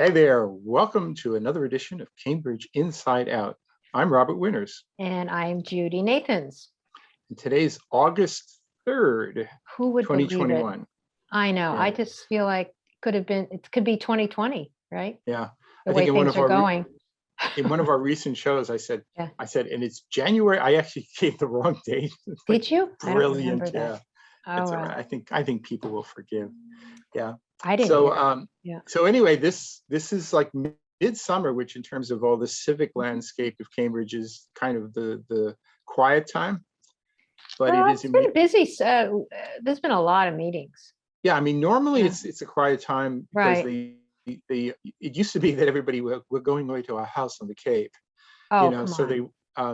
Hey there, welcome to another edition of Cambridge Inside Out. I'm Robert Winters, And I'm Judy Nathans. and today's August 3rd, Who would believe it? 2021. I know. Yeah, I just feel like it could be 2020, right? yeah. The I think way things are going. in one of our recent shows, Yeah. I said, and it's January. I actually gave the wrong date. It's like Did you? I don't remember brilliant. Yeah, that. Oh, it's all right. wow. I think people will forgive. Yeah. I didn't So, either. Yeah. so anyway, this is like midsummer, which in terms of all the civic landscape of Cambridge is kind of the quiet time. But it Well, is it's been busy. There's been a lot of meetings. yeah, I mean, normally Yeah. it's a quiet time because Right. they it used to be that everybody we're going away to a house on the Cape, Oh, come so on.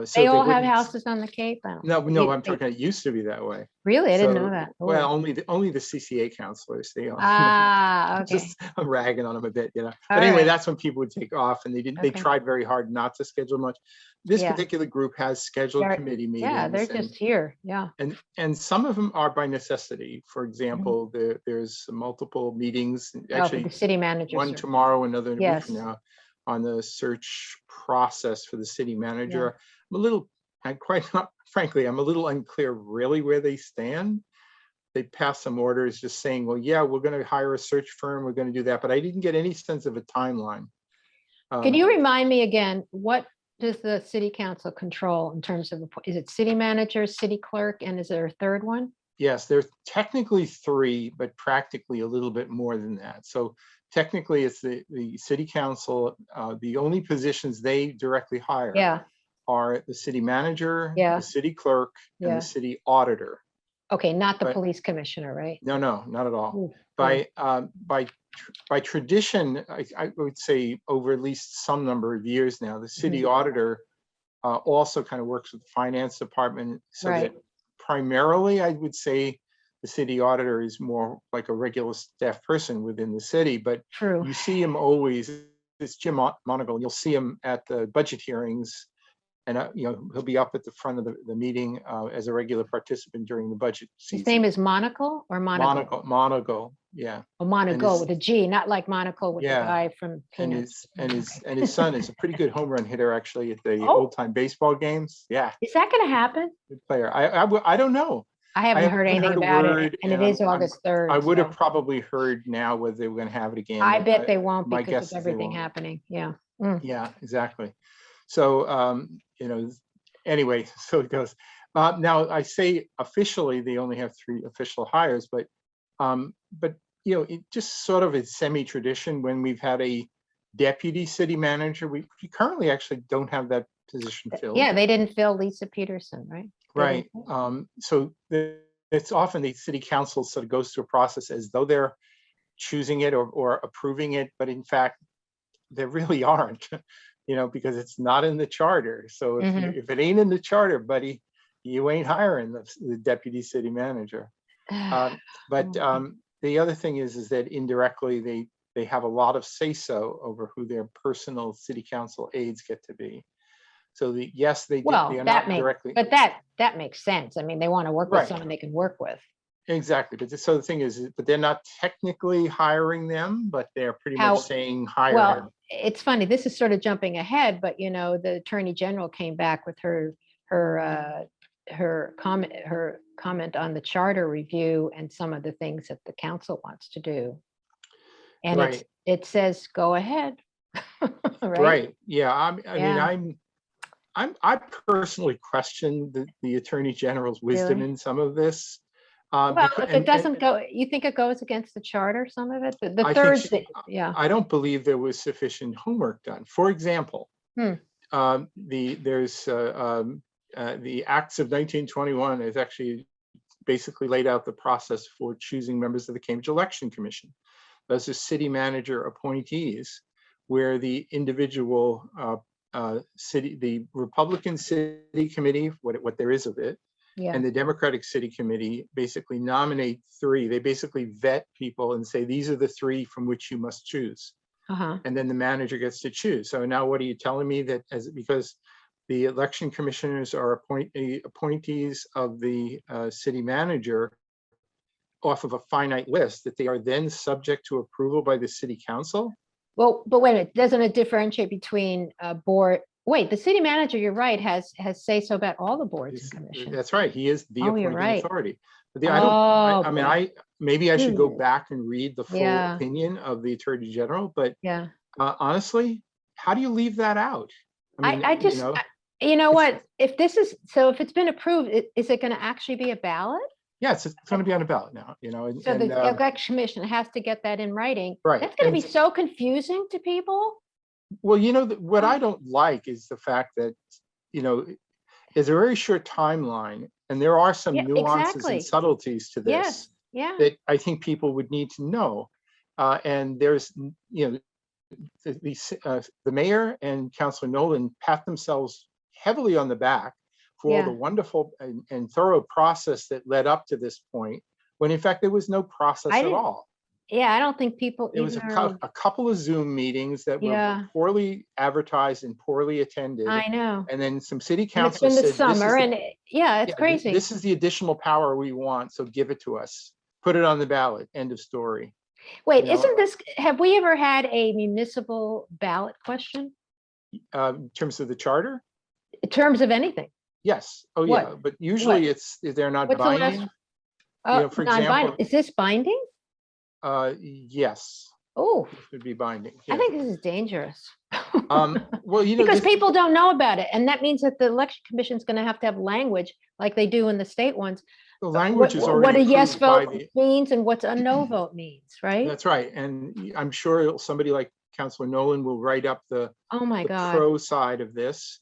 so They they all have wouldn't. houses on the Cape. I don't. No, I'm talking. It used to be that way. Really? I didn't know So, that. well, Oh. only the CCA counselors, Ah, okay. just I'm ragging on them a bit, All But anyway, right. that's when people would take off, and they Okay. tried very hard not to schedule much. This Yeah. particular group has scheduled committee Yeah, they're meetings, just here. Yeah. and some of them are by necessity. For Mhm. example, there's multiple meetings, Oh, for the actually city manager one search. tomorrow, another in a week from Yes. now, on the search process for the city Yeah. manager. I'm quite not, frankly, I'm a little unclear really where they stand. They passed some orders just saying, well, yeah, we're going to hire a search firm, we're going to do that, but I didn't get any sense of a timeline. Can you remind me again, what does the city council control in terms of, is it city manager, city clerk, and is there a third one? Yes, there's technically three, but practically a little bit more than that. So technically it's the city council. The only positions they directly hire Yeah, are the city manager, yeah, the city clerk, and the yeah. city auditor. Okay, not the But police commissioner, right? no, not at all. Ooh, yeah. By tradition, I would say over at least some number of years now, the city Mhm. auditor also kind of works with the finance department, so that Right. primarily I would say the city auditor is more like a regular staff person within the city, but True. you see him always. It's Jim Monagle. You'll see him at the budget hearings, and he'll be up at the front of the meeting as a regular participant during the budget His name season. is Monaco or Monaco? Monagle, yeah. Oh, And Monaco his with a G, not like Monaco with the yeah, guy from and Peanuts. his son is a pretty good home run hitter actually at the Oh, old time baseball games. Yeah, is that going to happen? good player. I don't know. I I haven't heard haven't anything heard a about it, word, and it and is August I 3rd, would have so probably heard now whether they were going to have it again. I bet they won't My because of guess is they everything won't. happening. Yeah. Mm. Yeah, exactly. So anyway, so it goes. Now I say officially they only have 3 official hires, but it just sort of is semi-tradition when we've had a deputy city manager. We currently actually don't have that position filled. Yeah, they didn't fill Lisa Peterson, right? Right. So it's often the city council sort of goes through a process as though they're choosing it or approving it, but in fact, they really aren't, because it's not in the charter. So Mhm. if it ain't in the charter, buddy, you ain't hiring the deputy city manager. But the other thing is that indirectly they have a lot of say-so over who their personal city council aides get to be. So yes, they Well, are not directly. but that makes sense. I mean, they want to work with Right. someone they can work with. Exactly. So the thing is, but they're not technically hiring them, but they're pretty much How, saying hire him. well, it's funny, this is sort of jumping ahead, but the Attorney General came back with her comment on the charter review and some of the things that the council wants to do. And Right. it says, go ahead. Right? Right. Yeah. I Yeah. mean, I personally question the Attorney General's wisdom Really? in some of this. Well, Because, if it doesn't go, you think it goes against the charter, some of it? The I third think thing, yeah. I don't believe there was sufficient homework done. For example, Hmm. there's the Acts of 1921 is actually basically laid out the process for choosing members of the Cambridge Election Commission. Those are city manager appointees, where the individual the Republican City Committee, what there is of it, Yeah. and the Democratic City Committee basically nominate 3. They basically vet people and say, these are the 3 from which you must choose. Uh-huh. And then the manager gets to choose. So now what are you telling me that because the election commissioners are appointees of the city manager off of a finite list, that they are then subject to approval by the city council? Well, but wait a minute, doesn't it differentiate between board? Wait, the city manager, you're right, has say so about all the boards and commissions. That's right. He is the Oh, you're appointing right. authority. But Oh, I mean, boy. maybe I should go Hmm. back and read the full Yeah, opinion of the Attorney General, but yeah. honestly, how do you leave that out? I mean, I just, you know it's, what, if this is, so if it's been approved, is it going to actually be a ballot? yes, it's going to be on a ballot now, So the election commission has to get that in writing. right. That's going to And be so confusing to people. well, what I don't like is the fact that, there's a very short timeline, and there are some Yeah, nuances and exactly. subtleties to Yes, this yeah. that I think people would need to know. And there's, the mayor and Councilor Nolan pat themselves heavily on the back for all the Yeah. wonderful and thorough process that led up to this point, when in fact there was no process I at didn't, all. yeah, I don't think people It was even are, a couple of Zoom meetings that were yeah, poorly advertised and poorly attended. I know. And then some city And it's council in the said, summer and yeah, it's yeah, crazy. this is the additional power we want, so give it to us. Put it on the ballot, end of story. Wait, You know, isn't this, have we ever had a municipal ballot question in terms of the charter? in terms of anything? Yes. Oh, What? yeah. But usually What? they're not What's the last? binding. For Non-binding. example, Is this binding? yes, Oh, this would be binding. I Yeah. think this is dangerous. Well, Because people don't know about it. And that means that the election commission is going to have language like they do in the state ones. the language is What already a yes approved by vote means and what's a no vote means, right? That's right. And I'm sure somebody like Councilor Nolan will write up the Oh my God. pro side of this.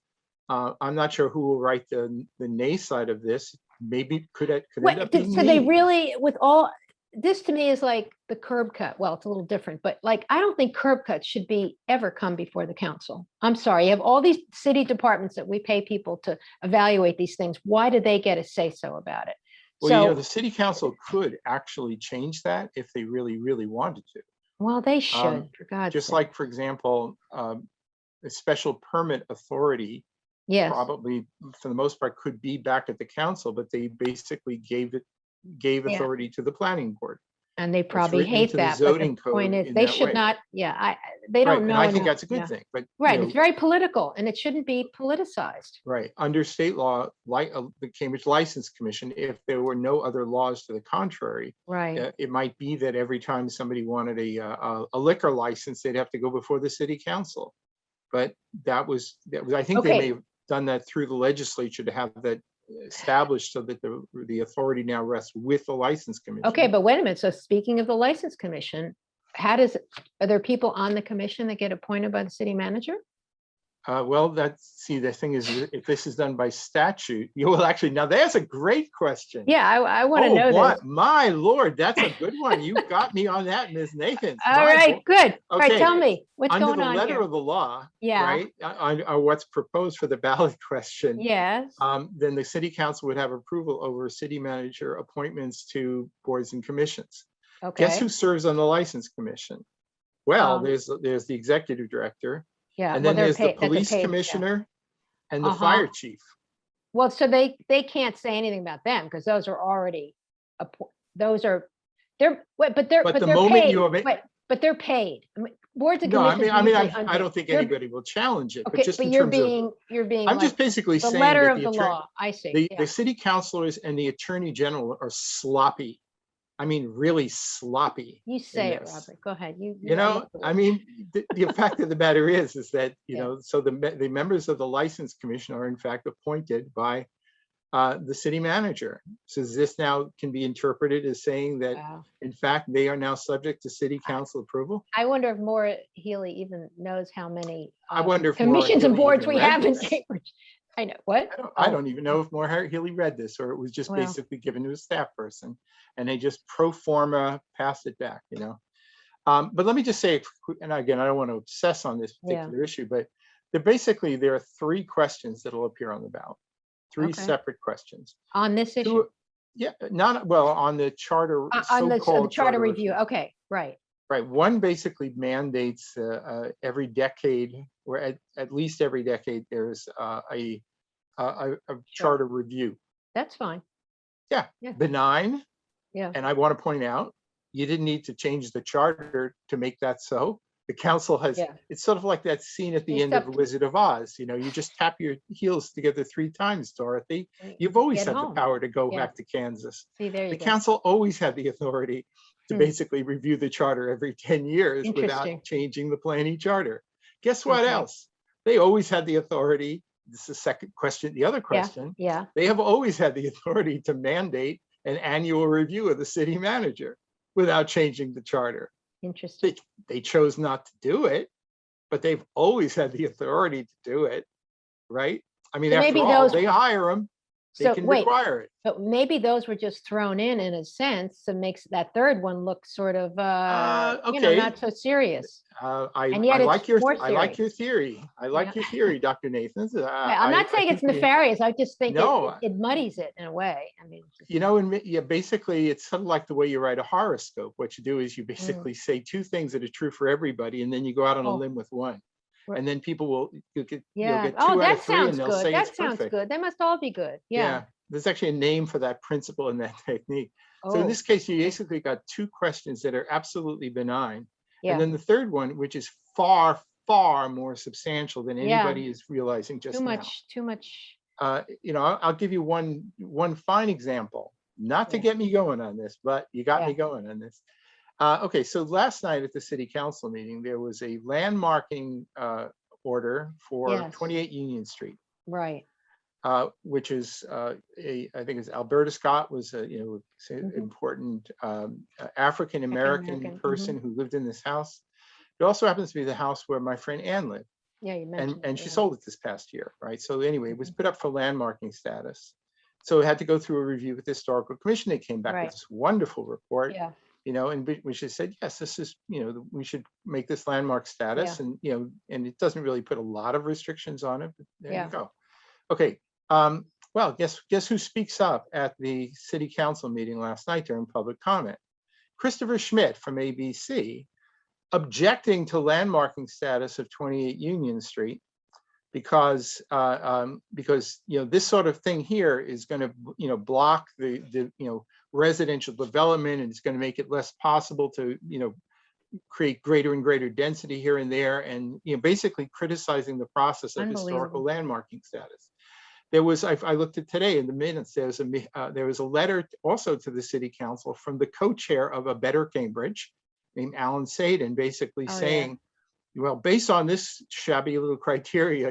I'm not sure who will write the nay side of this. Maybe could end up being So they me. really, with all, this to me is like the curb cut. Well, it's a little different, but like, I don't think curb cuts should ever come before the council. I'm sorry. You have all these city departments that we pay people to evaluate these things. Why do they get a say so about it? Well, the city council could actually change that if they really, really wanted to. Well, they should, for God's Just sake. like, for example, a special permit authority Yes. probably, for the most part, could be back at the council, but they basically gave authority to the planning board. And they probably hate that. The But zoning the code point is, in they that should way. not, yeah, they Right, don't know. and I think enough. that's a good Yeah. thing, but Right, it's very political and it shouldn't be politicized. right, under state law, like the Cambridge License Commission, if there were no other laws to the contrary, Right. it might be that every time somebody wanted a liquor license, they'd have to go before the city council. But that was, I think they may have done that through the legislature to have that established so that the authority now rests with the license commission. Okay, but wait a minute. So speaking of the license commission, are there people on the commission that get appointed by the city manager? Well, the thing is, if this is done by statute, you will actually, now there's a great question. Yeah, I want to know this. My Lord, that's a good one. You got me on that, Ms. Nathans. All right, good. All right, Okay, tell me what's going on under the letter here. of the law, Yeah. right, on what's proposed for the ballot question, Yes. then the city council would have approval over city manager appointments to boards and commissions. Okay. Guess who serves on the license commission? Well, there's the executive director. Yeah. And then there's the police commissioner and the fire chief. Well, so they can't say anything about them because those are already, they're paid. I mean, boards and commissions. I don't think anybody will challenge it. Okay, but just but in you're terms being. I'm just basically the saying letter that of the law. I see. the city councilors and the attorney general are sloppy. I mean, really sloppy. You say it, Robert. Go ahead. I mean, the fact of the matter is that, so the members of the license commission are in fact appointed by the city manager. So this now can be interpreted as saying that, in fact, they are now subject to city council approval. I wonder if Maura Healy even knows how many commissions and boards we have in Cambridge. I know what. I don't even know if Maura Healy read this, or it was just basically given to a staff person, and they just pro forma passed it back. But let me just say, and again, I don't want to obsess on this particular issue, but there are three questions that will appear on the ballot. Three separate questions on this issue. On the charter. On the charter review. Okay, right. Right. One basically mandates every decade, or at least every decade, there's a charter review. That's fine. Yeah. Benign. Yeah. And I want to point out, you didn't need to change the charter to make that so. The council has, Yeah. it's sort of like that scene at the You end of step- The Wizard of Oz. You know, you just tap your heels together 3 times, Dorothy. and You've always get had the home. power to go Yeah. back to Kansas. See, there The you go. council always had the authority to Hmm. basically review the charter every 10 years without Interesting. changing the planning charter. Guess what Okay. else? They always had the authority. This is the second question. The other question, Yeah. they have always had the authority to mandate an annual review of the city manager without changing the charter. Interesting. They chose not to do it, but they've always had the authority to do it, right? I mean, So after maybe all, those- they hire them, they So can wait, require it. but maybe those were just thrown in a sense that makes that third one look sort of, Okay. not so serious. And yet I it's like your more I like serious. your theory. I like Yeah. your theory, Dr. Nathans. Yeah, I'm not saying I it's think we- nefarious. I just think No. it muddies it in a way. I mean, it's just- You know, and yeah, basically, it's sort of like the way you write a horoscope. What you do is you basically say 2 things that are true for everybody, and then you go out on a Oh. limb with one, Right. and then people will you'll get yeah. 2 Oh, out that of 3, and sounds they'll good. say That it's sounds perfect. good. They must all be good. Yeah. There's actually a name for that principle and that technique. So in Oh, this case, you basically got 2 questions that are absolutely benign, yeah. and then the third one, which is far, far more substantial than Yeah. anybody is realizing just Too now. much. Too much. You know, I'll give you one fine example, not to Yeah. get me going on this, but you got me Yeah. going on this. Okay, so last night at the city council meeting, there was a landmarking order for Yes. 28 Union Street, Right. which is I think it's Alberta Scott was a say Mhm. important African American African-American, person who lived in this house. It also happens to be the house where my friend Ann lived. Yeah, you mentioned. And it, she yeah. sold it this past year, right? So anyway, it was Mhm. put up for landmarking status. So it had to go through a review with the historical commission. They came back Right. with this wonderful report, Yeah. and which they said, yes, this is, we should make this landmark status, Yeah. and and it doesn't really put a lot of restrictions on it, but there Yeah. you go. Okay. Well, guess who speaks up at the city council meeting last night during public comment? Christopher Schmidt from ABC, objecting to landmarking status of 28 Union Street because this sort of thing here is going to block the residential development, and it's going to make it less possible to create greater and greater density here and there, and basically criticizing the process of historical landmarking status. There was, I looked at today in the minutes, there was a letter also to the city council from the co-chair of A Better Cambridge, named Alan Sadin, basically saying, well, based on this shabby little criteria,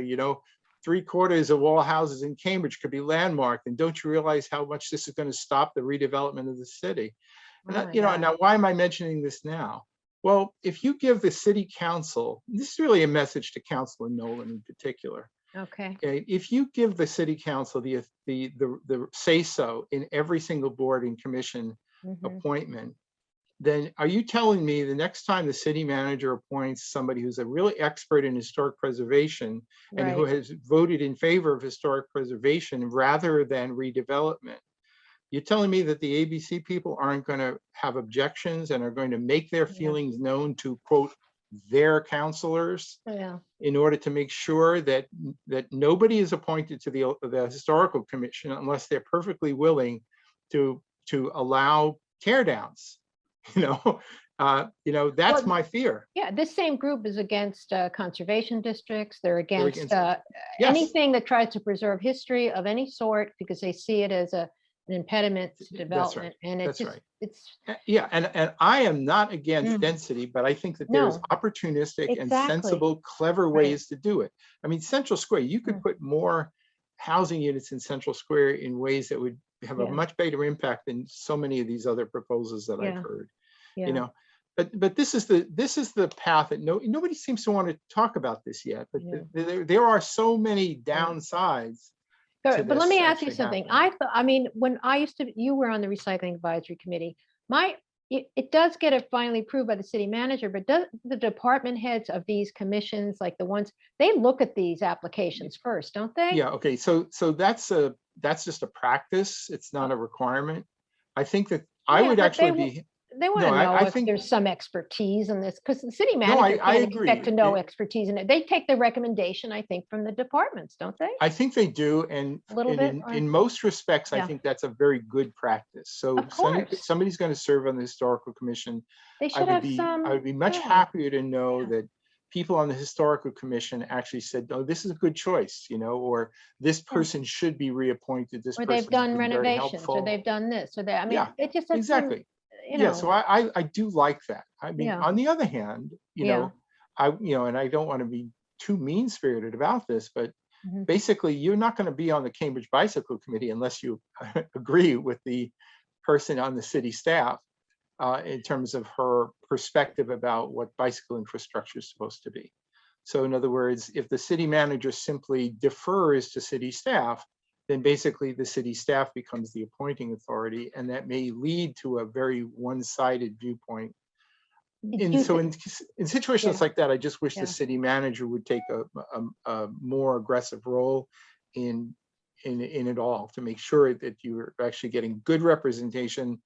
3/4 of all houses in Cambridge could be landmarked, and don't you realize how much this is going to stop the redevelopment of the city? And now why am I mentioning this now? Well, if you give the city council, this is really a message to Councilor Nolan in particular. Okay. If you give the city council the say so in every single board and commission Mhm. appointment, then are you telling me the next time the city manager appoints somebody who's a really expert in historic preservation and who Right. has voted in favor of historic preservation rather than redevelopment, you're telling me that the ABC people aren't going to have objections and are going to make their Yeah. feelings known to, quote, their counselors Yeah. in order to make sure that nobody is appointed to the historical commission unless they're perfectly willing to allow tear downs? That's Well, my fear. Yeah, this same group is against conservation districts. They're against against Yes, anything that tries to preserve history of any sort because they see it as an impediment to That's right. development. And it's That's just, right. it's, Yeah, and I am not against Mm. density, but I think that there's No, opportunistic and exactly. sensible, clever Right. ways to do it. I mean, Central Square, you could Mm. put more housing units in Central Square in ways that would have a Yeah. much better impact than so many of these other proposals that I've Yeah. heard. yeah. But this is the path that nobody seems to want to talk about this yet. But Yeah. there are so many downsides. But to let me this ask you actually something. happening. When you were on the recycling advisory committee, it does get it finally approved by the city manager, but does the department heads of these commissions, like the ones, they look at these applications first, don't they? Yeah. Okay. So that's just a practice. It's not a requirement. I think that I Yeah, would but actually they be. They want No, to know I if think, there's some expertise in this, because the city no, manager I can't expect to agree. know expertise in it. They take the recommendation, I think, from the departments, don't they? I think they do, and A little bit, or, in most respects, I yeah, think that's a very good practice. So of course. somebody's going to serve on the historical commission. They should have I some, would be much yeah, happier to know yeah, that people on the historical commission actually said, "Oh, this is a good choice," or this yeah. person should be reappointed. This Or they've person's done been very renovations, or helpful. they've done this, or that. I mean, Yeah, it just has some, exactly. you Yeah, so know, I do like that. I mean, yeah, on the other hand, yeah. and I don't want to be too mean-spirited about this, but Mhm. basically you're not going to be on the Cambridge Bicycle Committee unless you agree with the person on the city staff in terms of her perspective about what bicycle infrastructure is supposed to be. So in other words, if the city manager simply defers to city staff, then basically the city staff becomes the appointing authority, and that may lead to a very one-sided viewpoint. Did And you, so in situations yeah, like that, I just wish the yeah, city manager would take a more aggressive role in it all, to make sure that you're actually getting good representation,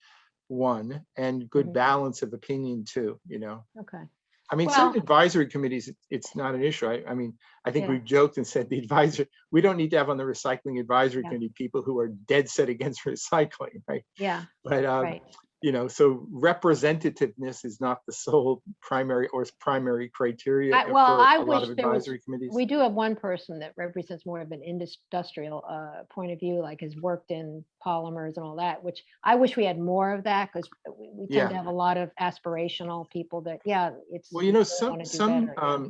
one, and good mhm, balance of opinion, two. okay. I mean, certain Well, advisory committees, it's not an issue. I mean, I think yeah, we've joked and said we don't need to have on the recycling advisory yeah, committee people who are dead set against recycling, right? yeah, But right. so representativeness is not the sole primary criteria Well, for I a lot of wish there was, advisory committees. we do have one person that represents more of an industrial point of view, like has worked in polymers and all that, which I wish we had more of that, because we tend Yeah. to have a lot of aspirational people that, yeah, Well, we really want to do better. Yeah.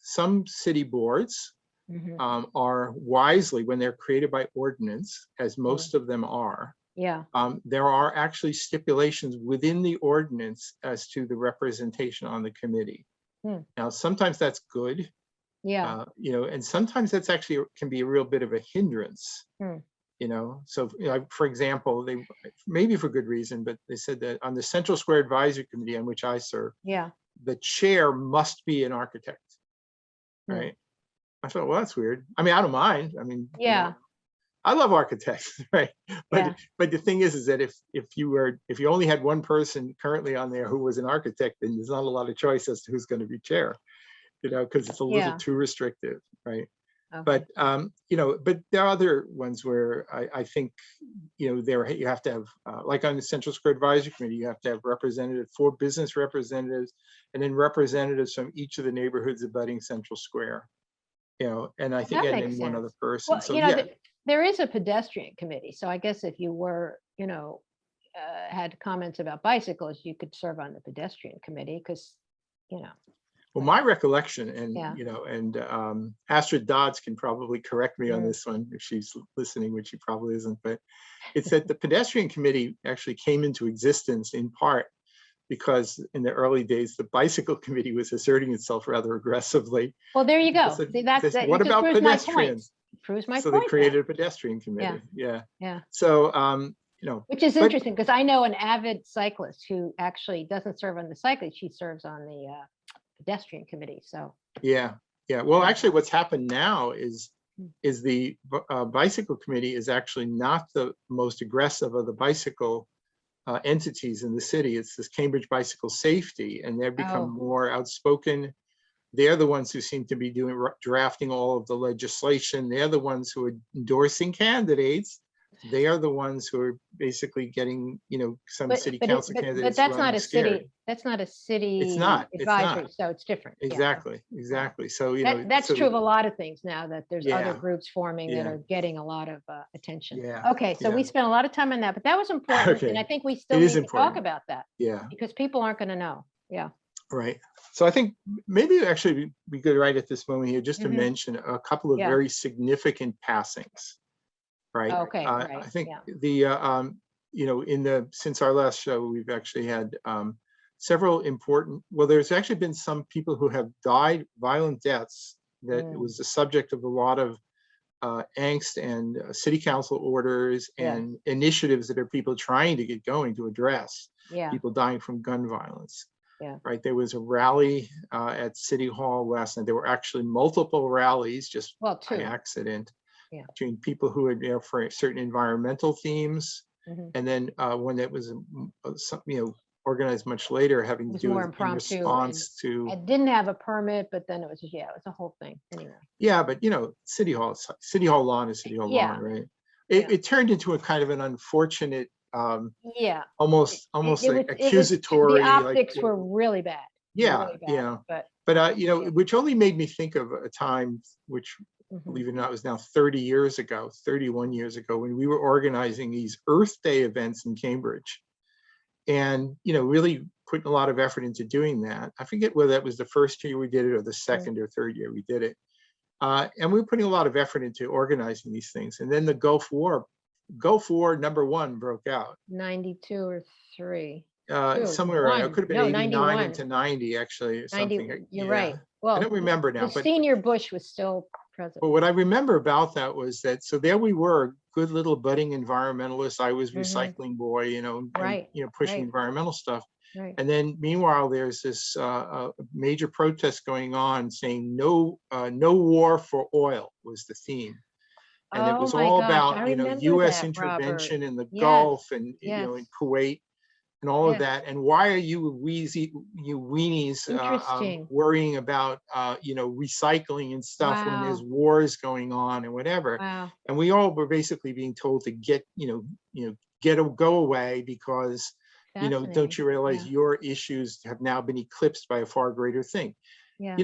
some city boards Mhm, are wisely, when they're created by ordinance, as mm, most of them are, yeah. there are actually stipulations within the ordinance as to the representation on the committee. Hmm. Now, sometimes that's good, Yeah. and sometimes that's actually can be a real bit of a hindrance. Hmm. So, for example, they, maybe for good reason, but they said that on the Central Square Advisory Committee, on which I serve, Yeah. the chair must be an architect, Hmm. right? I thought, well, that's weird. I mean, I don't mind. I mean, Yeah. I love architects, right? Yeah. But the thing is that if you only had one person currently on there who was an architect, then there's not a lot of choice as to who's going to be chair, because it's a little Yeah. too restrictive, right? Okay. But but there are other ones where I think there you have to have like on the Central Square Advisory Committee, you have to have representatives, 4 business representatives, and then representatives from each of the neighborhoods abutting Central Square. And I Well, think, that and makes then one sense. other person. Well, So yeah, there is a pedestrian committee. So I guess if you were, had comments about bicycles, you could serve on the pedestrian committee, because, you know, well, but my recollection, and yeah. Astrid Dodds can probably correct me on Mm, this one if she's listening, which she probably isn't, but it's that the pedestrian committee actually came into existence in part because in the early days, the bicycle committee was asserting itself rather aggressively. well, there you People go. said, See, that's that. what It just about proves my point. pedestrians? Proves my So they point then. created a pedestrian Yeah. committee. Yeah. Yeah. So, Which is but interesting, because I know an avid cyclist who actually doesn't serve on the cycling. She serves on the pedestrian committee. So, yeah, yeah. Well, yeah. actually what's happened now is Mm, the bicycle committee is actually not the most aggressive of the bicycle entities in the city. It's this Cambridge Bicycle Safety, and they've become oh, more outspoken. They're the ones who seem to be drafting all of the legislation. They're the ones who are endorsing candidates. They are the ones who are basically getting, some city council but candidates that's not running a scared. city. That's not a It's city not. It's advisory. not. So it's different. Yeah. Okay. Exactly. All right. Exactly. So, That's true so of a lot of things now, that there's other yeah, groups forming that yeah, are getting a lot of attention. yeah, Okay, so we yeah. spent a lot of time on that, but that was important, and Okay. I think we It still is need to talk important. about that, Yeah. because people aren't going to know. Yeah. Right. So I think maybe it actually be good right at this moment here just to Hmm. mention a couple of Yeah. very significant passings. Right. Okay. I Right. think Yeah. since our last show, we've actually had several important. Well, there's actually been some people who have died violent deaths that it Mm, was the subject of a lot of angst and city council orders yeah. and initiatives that are people trying to get going to address Yeah. people dying from gun violence. Yeah. Right. There was a rally at City Hall last night. There were actually multiple rallies just Well, by too. accident Yeah. between people who are there for certain environmental themes, Hmm. and then one that was organized much later, having It to was do more with in impromptu and response to, it didn't have a permit, but then it was, yeah, it was a whole thing anyway. yeah, but City Hall lawn is City Hall Yeah. lawn, right? Yeah. It turned into a kind of an unfortunate, Yeah. almost It like was, the accusatory, like, optics were really bad. yeah, Really bad, but yeah. which only made me think of a time which, Mhm. believe it or not, was now 31 years ago, when we were organizing these Earth Day events in Cambridge. And, really putting a lot of effort into doing that. I forget whether that was the first year we did it or the second or third year we did it. And we were putting a lot of effort into organizing these things. And then the Gulf War #1 broke out. 92 or 3. Somewhere around, it could have been 89 91. into 90, actually, or 90, something. you're Yeah. right. I Well, don't remember now, the but senior Bush was still president. what I remember about that was that, so there we were, good little budding environmentalists. I was recycling boy, Right, pushing right. environmental stuff. Right. And then meanwhile, there's this major protest going on saying no war for oil was the theme. And it Oh was my all gosh, about, I remember US that, Robert. intervention in the Yes, Gulf and, yes. in Kuwait and all of Yes. that. And why are you weenies Interesting. worrying about, recycling and stuff when there's Wow. wars going on and whatever. Wow. And we all were basically being told to go away because, don't Fascinating. you realize Yeah. your issues have now been eclipsed by a far greater thing? Yeah.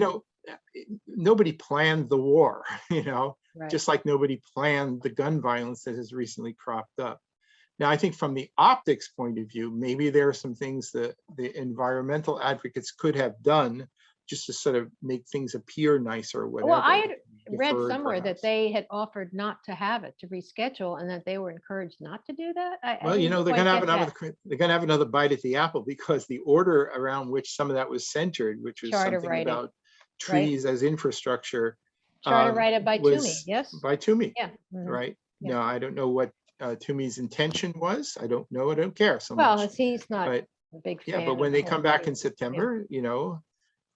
Nobody planned the war, Right. just like nobody planned the gun violence that has recently cropped up. Now, I think from the optics point of view, maybe there are some things that the environmental advocates could have done just to sort of make things appear nicer or whatever. Well, I had read deferred, somewhere that perhaps. they had offered not to have it, to reschedule, and that they were encouraged not to do that. I Well, didn't they're quite going to get have that. they're going to have another bite at the apple, because the order around which some of that was centered, which was Charter something writing, about trees as infrastructure, Charter write-up by Toomey, was yes? by Toomey, Yeah. Mhm. right? Yeah. No, I don't know what Toomey's intention was. I don't know. I don't care so Well, much. he's not But a big yeah, fan but of when the they whole come back in tree. September,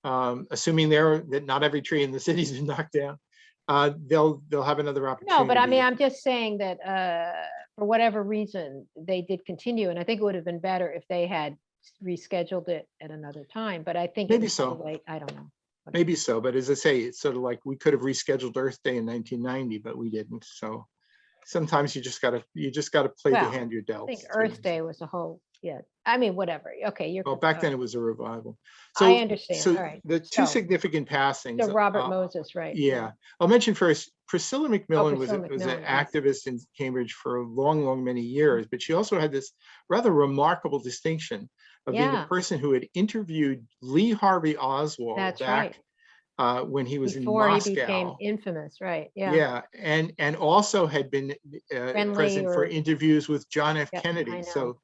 assuming that not every tree in the city's been knocked down, they'll have another opportunity. No, but I mean, I'm just saying that for whatever reason, they did continue, and I think it would have been better if they had rescheduled it at another time, but I think it Maybe was too so. late. I don't know. Maybe so, but as I say, it's sort of like we could have rescheduled Earth Day in 1990, but we didn't. So sometimes you just gotta play the Well, hand you're I dealt. think Earth Day was a whole, yeah. I mean, whatever. Okay, you're. Well, back then it was a revival. I So, understand. All right. the two So- significant passings. So Robert Moses, right? Yeah, I'll mention first, Priscilla McMillan was Priscilla an McMillan, yes. activist in Cambridge for a long, many years, but she also had this rather remarkable distinction of being the Yeah. person who had interviewed Lee Harvey Oswald That's back right. when he was Before in he Moscow. became infamous, right? Yeah. Yeah, and also had been present for or- interviews with John F. Yeah, I Kennedy. know. So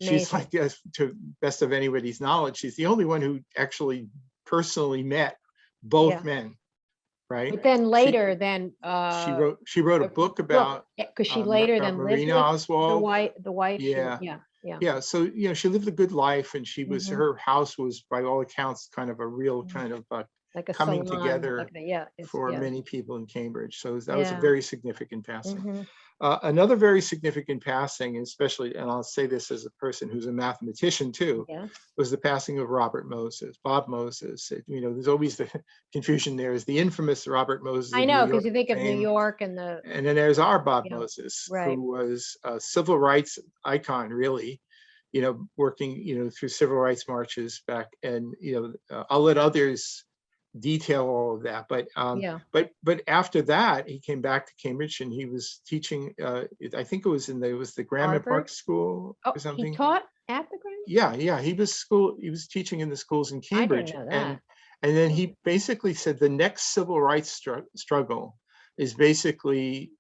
she's Amazing. like, to best of anybody's knowledge, she's the only one who actually personally met both Yeah. men, right? But then later, She wrote a book about because she later about then lived Marina with Oswald. the wife. Yeah. Yeah. So she lived a good life, and she was Mhm. her house was, by all accounts, kind of a real kind of Like a coming salon, together like it's- for yeah. many people in Cambridge. So that was a Yeah. very significant passing. Mhm. Another very significant passing, especially, and I'll say this as a person who's a mathematician too, Yeah. was the passing of Robert Moses, Bob Moses. There's always the confusion there is the infamous Robert Moses. I of know, New because York you think of New fame. York and the. And then there's our Bob Yeah, Moses, right. who was a civil rights icon, really, working, through civil rights marches back. And, I'll let others detail all of that. But Yeah. but after that, he came back to Cambridge, and he was teaching. I think it was the Graham Harvard? Park School Oh, or something. he taught at the Grand. Yeah, he was teaching in the schools in I didn't Cambridge. know And that. then he basically said the next civil rights struggle is basically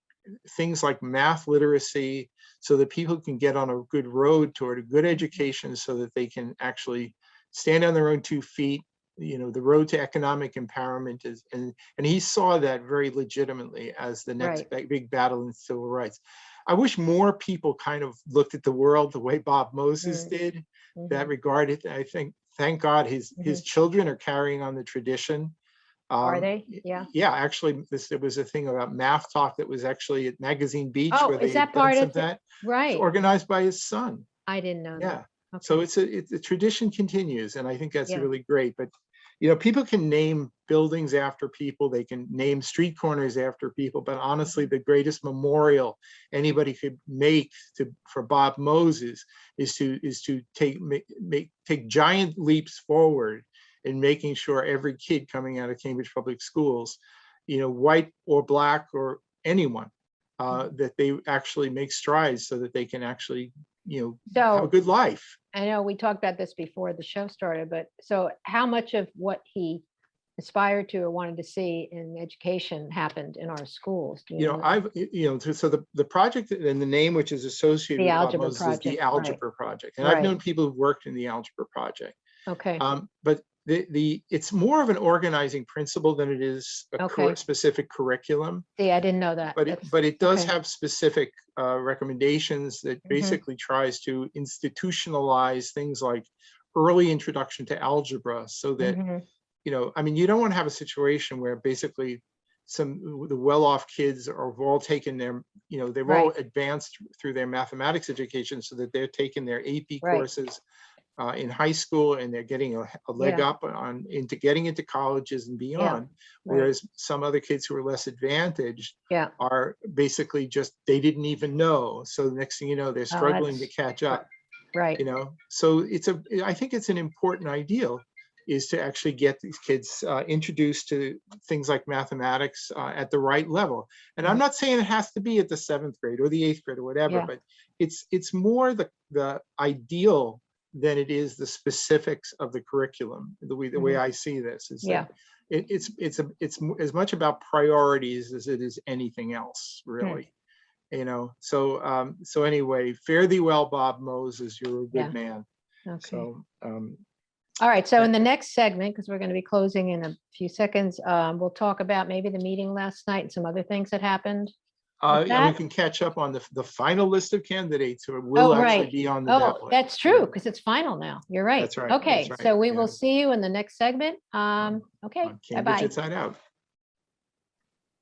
things like math literacy, so that people can get on a good road toward a good education, so that they can actually stand on their own 2 feet. The road to economic empowerment is, and he saw that very legitimately as the next big battle in civil rights. I wish more people kind of looked at the world the way Bob Moses did, that regarded. I think, thank God, his children are carrying on the tradition. Are they? Yeah. Yeah, actually, there was a thing about Math Talk that was actually at Magazine Beach, Oh, where they is that had done part some of of that. Right. It's organized by his son. I didn't know Yeah. that. So Okay. the tradition continues, and I think that's Yeah. really great. But people can name buildings after people, they can name street corners after people, but honestly, the greatest memorial anybody could make for Bob Moses is to take giant leaps forward in making sure every kid coming out of Cambridge Public Schools, white or black or anyone, that they actually make strides so that they can actually have a So good life. I know we talked about this before the show started, but so how much of what he aspired to or wanted to see in education happened in our schools? Do you know? So the project and the name which is associated The with Bob algebra Moses is the project, right, Algebra Project. And I've right. known people who've worked in the Algebra Project. Okay, But it's more of an organizing principle than it is a okay. specific curriculum. See, I didn't know that. But That's it does okay. have specific recommendations that Mhm. basically tries to institutionalize things like early introduction to algebra, so that Mhm. I mean, you don't want to have a situation where basically the well-off kids are all taken they've all Right, advanced through their mathematics education, so that they're taking their AP right. courses in high school, and they're getting a leg Yeah, up into getting into colleges and yeah, beyond. right. Whereas some other kids who are less advantaged Yeah. are basically just, they didn't even know. So the next thing you know, they're Oh, struggling to that's catch up. right. So I think it's an important ideal, is to actually get these kids introduced to things like mathematics at the right level. And I'm Mhm. not saying it has to be at the 7th grade or the 8th grade or whatever, Yeah. but it's more the ideal than it is the specifics of the curriculum. The way Mhm. I see this is that Yeah. it's as much about priorities as it is anything else, Hmm. really. So anyway, fare thee well, Bob Moses, you're a good Yeah. man. Okay. So All right. So uh, in the next segment, because we're going to be closing in a few seconds, we'll talk about maybe the meeting last night and some other things that happened with and we that. can catch up on the final list of candidates who will Oh, actually right. be on the Oh, ballot. that's true, because it's final now. You're right. That's right. That's Okay. right. So we will Yeah. see you in the next segment. On Okay. Cambridge Bye-bye. Inside Out.